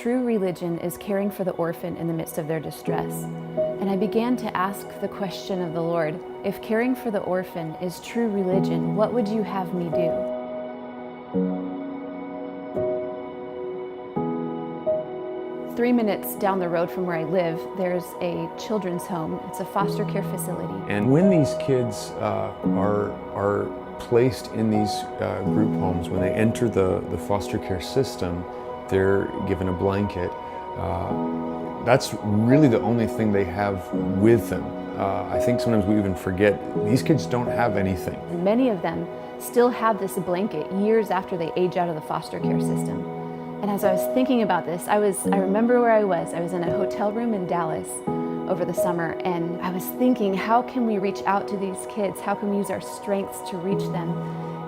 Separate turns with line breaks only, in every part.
true religion is caring for the orphan in the midst of their distress. And I began to ask the question of the Lord, if caring for the orphan is true religion, what would you have me do? 3 minutes down the road from where I live, there's a children's home. It's a foster care facility.
And when these kids are placed in these group homes, when they enter the foster care system, they're given a blanket. That's really the only thing they have with them. I think sometimes we even forget these kids don't have anything.
Many of them still have this blanket years after they age out of the foster care system. And as I was thinking about this, I remember where I was. I was in a hotel room in Dallas over the summer, and I was thinking, how can we reach out to these kids? How can we use our strengths to reach them?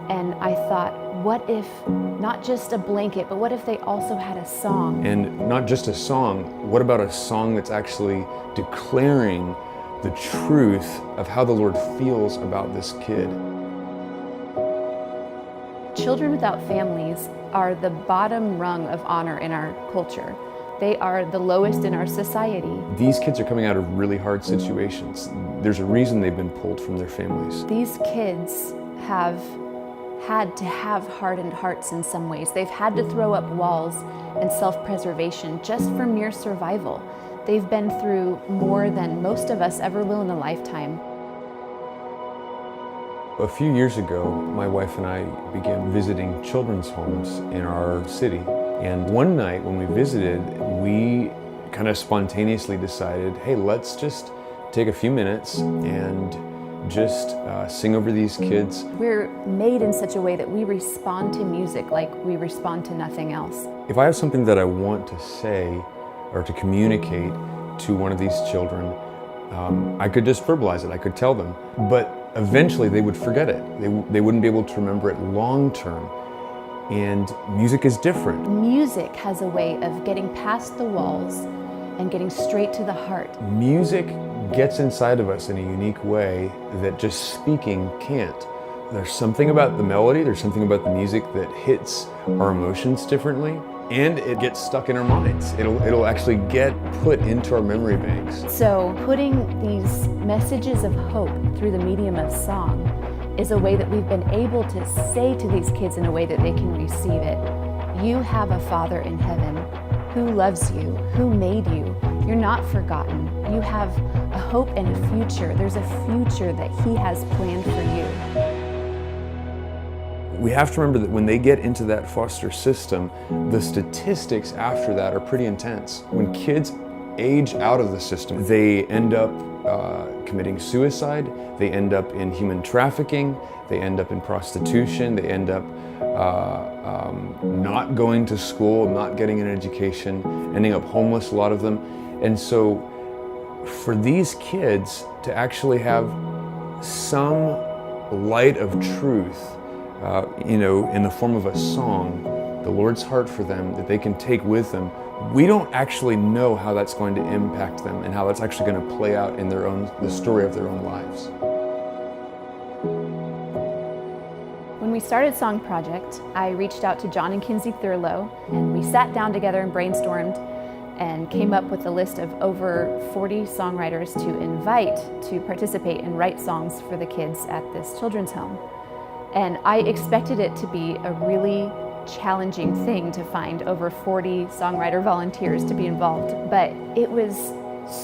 And I thought, what if not just a blanket, but what if they also had a song?
And not just a song, what about a song that's actually declaring the truth of how the Lord feels about this kid?
Children without families are the bottom rung of honor in our culture. They are the lowest in our society.
These kids are coming out of really hard situations. There's a reason they've been pulled from their families.
These kids have had to have hardened hearts in some ways. They've had to throw up walls and self-preservation just for mere survival. They've been through more than most of us ever will in a lifetime.
A few years ago, my wife and I began visiting children's homes in our city. And one night when we visited, we kind of spontaneously decided, hey, let's just take a few minutes and just sing over these kids.
We're made in such a way that we respond to music like we respond to nothing else.
If I have something that I want to say or to communicate to one of these children, I could just verbalize it, I could tell them. But eventually they would forget it. They wouldn't be able to remember it long term. And music is different.
Music has a way of getting past the walls and getting straight to the heart.
Music gets inside of us in a unique way that just speaking can't. There's something about the melody, there's something about the music that hits our emotions differently, and it gets stuck in our minds. It'll actually get put into our memory banks.
So putting these messages of hope through the medium of song is a way that we've been able to say to these kids in a way that they can receive it. You have a Father in heaven who loves you, who made you. You're not forgotten. You have a hope and a future. There's a future that He has planned for you.
We have to remember that when they get into that foster system, the statistics after that are pretty intense. When kids age out of the system, they end up committing suicide, they end up in human trafficking, they end up in prostitution, they end up not going to school, not getting an education, ending up homeless, a lot of them. And so for these kids to actually have some light of truth, in the form of a song, the Lord's heart for them that they can take with them, we don't actually know how that's going to impact them and how that's actually going to play out in the story of their own lives.
When we started Song Project, I reached out to John and Kinsey Thurlow, and we sat down together and brainstormed and came up with a list of over 40 songwriters to invite to participate and write songs for the kids at this children's home. And I expected it to be a really challenging thing to find over 40 songwriter volunteers to be involved, but it was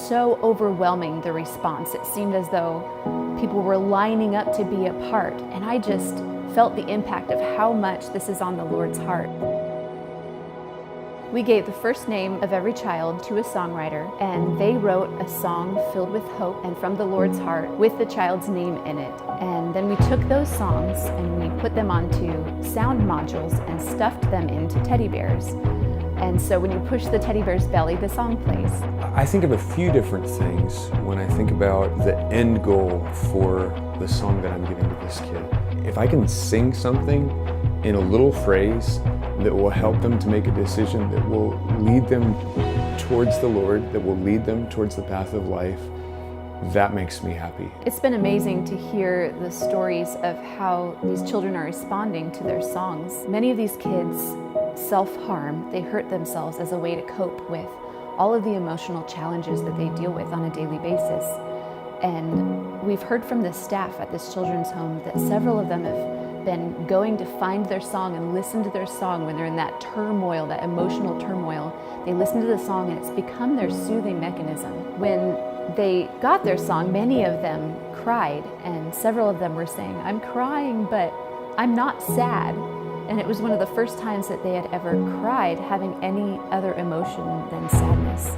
so overwhelming, the response. It seemed as though people were lining up to be a part, and I just felt the impact of how much this is on the Lord's heart. We gave the first name of every child to a songwriter, and they wrote a song filled with hope and from the Lord's heart with the child's name in it. And then we took those songs and we put them onto sound modules and stuffed them into teddy bears. And so when you push the teddy bear's belly, the song plays.
I think of a few different things when I think about the end goal for the song that I'm giving to this kid. If I can sing something in a little phrase that will help them to make a decision, that will lead them towards the Lord, that will lead them towards the path of life, that makes me happy.
It's been amazing to hear the stories of how these children are responding to their songs. Many of these kids self-harm. They hurt themselves as a way to cope with all of the emotional challenges that they deal with on a daily basis. And we've heard from the staff at this children's home that several of them have been going to find their song and listen to their song when they're in that turmoil, that emotional turmoil. They listen to the song and it's become their soothing mechanism. When they got their song, many of them cried, and several of them were saying, "I'm crying, but I'm not sad." And it was one of the first times that they had ever cried having any other emotion than sadness.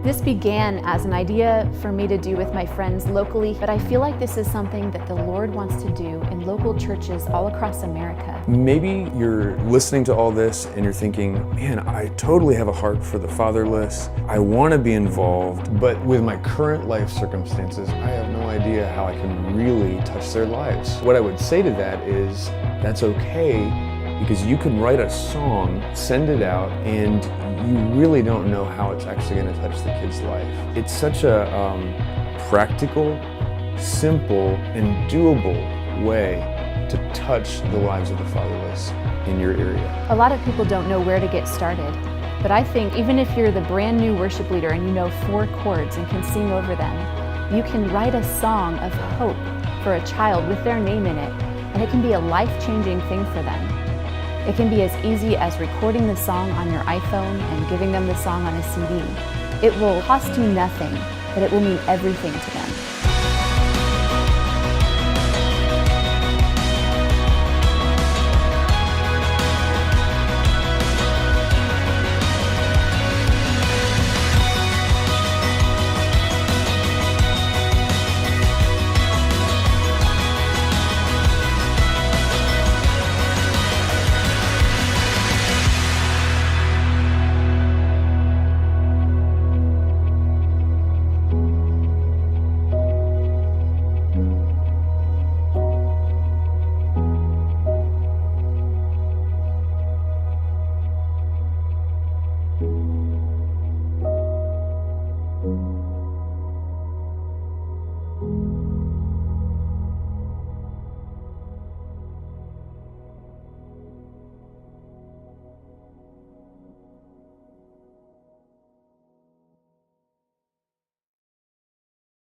This began as an idea for me to do with my friends locally, but I feel like this is something that the Lord wants to do in local churches all across America.
Maybe you're listening to all this and you're thinking, man, I totally have a heart for the fatherless. I want to be involved, but with my current life circumstances, I have no idea how I can really touch their lives. What I would say to that is, that's okay, because you can write a song, send it out, and you really don't know how it's actually going to touch the kid's life. It's such a practical, simple, and doable way to touch the lives of the fatherless in your area.
A lot of people don't know where to get started, but I think even if you're the brand new worship leader and you know 4 chords and can sing over them, you can write a song of hope for a child with their name in it, and it can be a life-changing thing for them. It can be as easy as recording the song on your iPhone and giving them the song on a CD. It will cost you nothing, but it will mean everything to them.